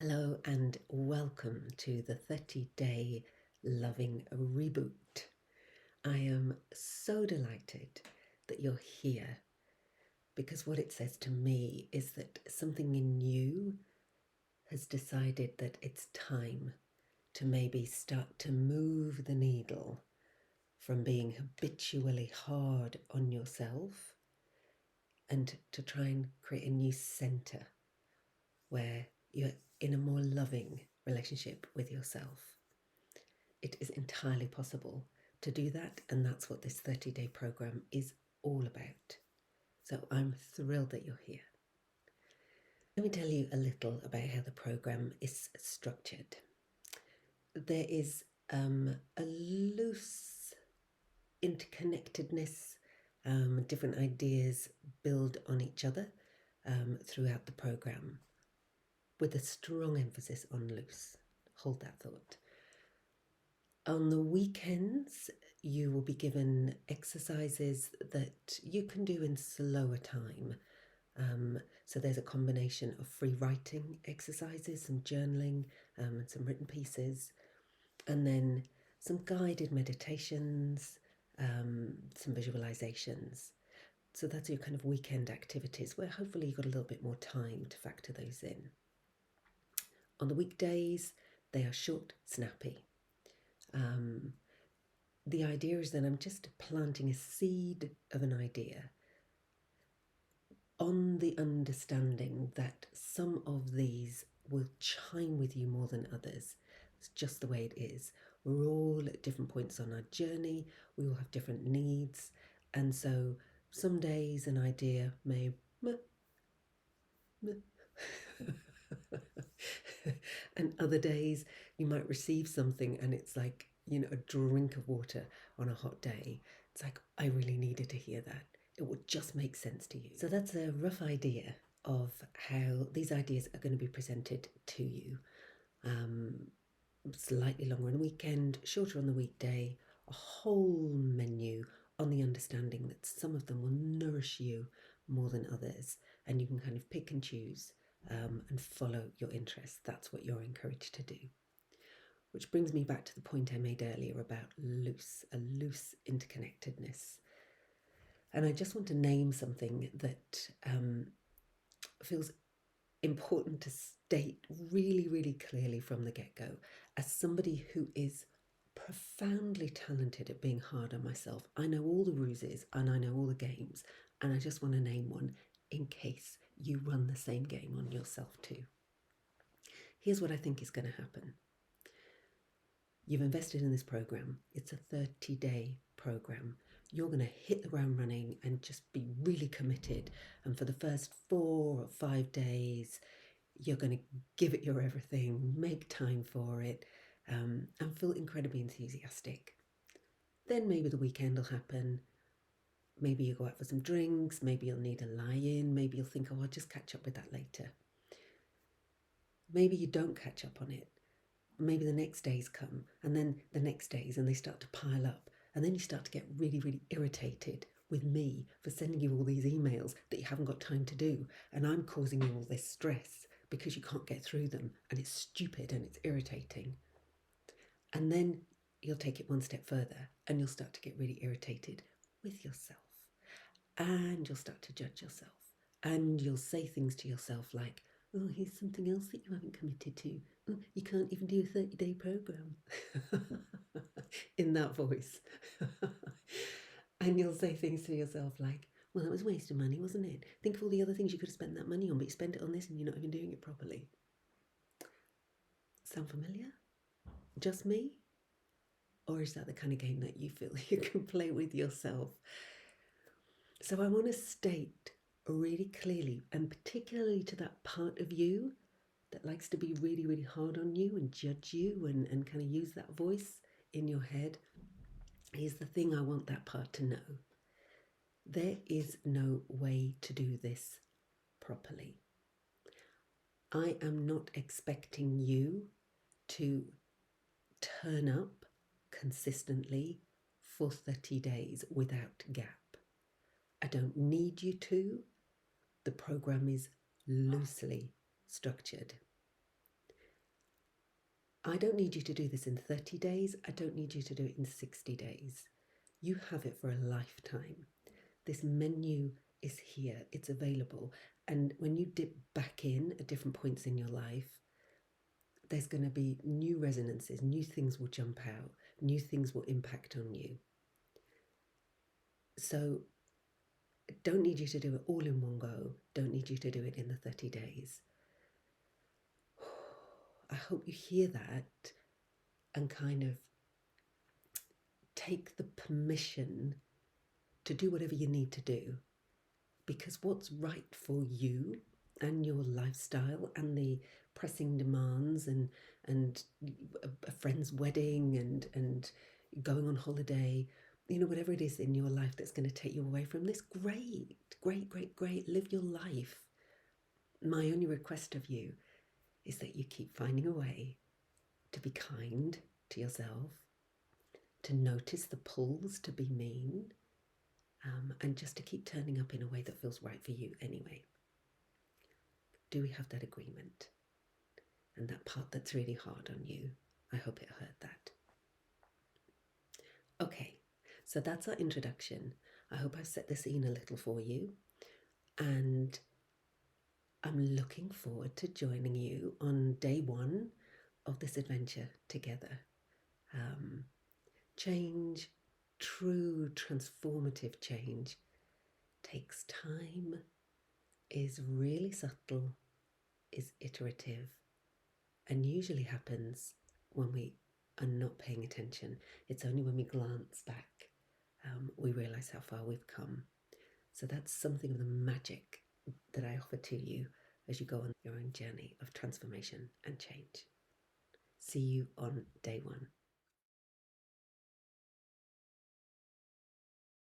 Hello and welcome to the 30-day loving reboot. I am so delighted that you're here because what it says to me is that something in you has decided that it's time to maybe start to move the needle from being habitually hard on yourself and to try and create a new center where you're in a more loving relationship with yourself. It is entirely possible to do that, and that's what this 30-day program is all about. So I'm thrilled that you're here. Let me tell you a little about how the program is structured. There is a loose interconnectedness, different ideas build on each other throughout the program, with a strong emphasis on loose. Hold that thought. On the weekends, you will be given exercises that you can do in slower time. So there's a combination of free writing exercises, some journaling, and some written pieces, and then some guided meditations, some visualizations. So that's your kind of weekend activities where hopefully you've got a little bit more time to factor those in. On the weekdays, they are short, snappy. The idea is that I'm just planting a seed of an idea on the understanding that some of these will chime with you more than others. It's just the way it is. We're all at different points on our journey, we all have different needs, and so some days an idea may and other days you might receive something and it's like, a drink of water on a hot day. It's like, I really needed to hear that. It would just make sense to you. So that's a rough idea of how these ideas are going to be presented to you. Slightly longer on the weekend, shorter on the weekday, a whole menu on the understanding that some of them will nourish you more than others, and you can kind of pick and choose and follow your interests. That's what you're encouraged to do. Which brings me back to the point I made earlier about a loose interconnectedness. And I just want to name something that feels important to state really, really clearly from the get-go. As somebody who is profoundly talented at being hard on myself, I know all the ruses and I know all the games, and I just want to name one in case you run the same game on yourself too. Here's what I think is going to happen. You've invested in this program. It's a 30-day program. You're going to hit the ground running and just be really committed. And for the first 4 or 5 days, you're going to give it your everything, make time for it, and feel incredibly enthusiastic. Then maybe the weekend will happen. Maybe you go out for some drinks. Maybe you'll need a lie-in. Maybe you'll think, oh, I'll just catch up with that later. Maybe you don't catch up on it. Maybe the next days come, and then the next days, and they start to pile up. And then you start to get really, really irritated with me for sending you all these emails that you haven't got time to do. And I'm causing you all this stress because you can't get through them. And it's stupid and it's irritating. And then you'll take it one step further and you'll start to get really irritated with yourself. And you'll start to judge yourself. And you'll say things to yourself like, oh, here's something else that you haven't committed to. Oh, you can't even do a 30-day program. In that voice. And you'll say things to yourself like, well, that was a waste of money, wasn't it? Think of all the other things you could have spent that money on, but you spent it on this and you're not even doing it properly. Sound familiar? Just me? Or is that the kind of game that you feel you can play with yourself? So I want to state really clearly, and particularly to that part of you that likes to be really, really hard on you and judge you and kind of use that voice in your head, here's the thing I want that part to know. There is no way to do this properly. I am not expecting you to turn up consistently for 30 days without gap. I don't need you to. The program is loosely structured. I don't need you to do this in 30 days. I don't need you to do it in 60 days. You have it for a lifetime. This menu is here, it's available. And when you dip back in at different points in your life, there's going to be new resonances, new things will jump out, new things will impact on you. So, don't need you to do it all in one go, don't need you to do it in the 30 days. I hope you hear that and kind of take the permission to do whatever you need to do, because what's right for you and your lifestyle and the pressing demands and a friend's wedding and going on holiday, whatever it is in your life that's going to take you away from this, great, live your life. My only request of you is that you keep finding a way to be kind to yourself, to notice the pulls to be mean, and just to keep turning up in a way that feels right for you anyway. Do we have that agreement? And that part that's really hard on you, I hope it heard that. Okay, so that's our introduction. I hope I've set the scene a little for you, and I'm looking forward to joining you on day one of this adventure together. Change, true transformative change, takes time, is really subtle, is iterative, and usually happens when we are not paying attention. It's only when we glance back we realise how far we've come. So that's something of the magic that I offer to you as you go on your own journey of transformation and change. See you on day one.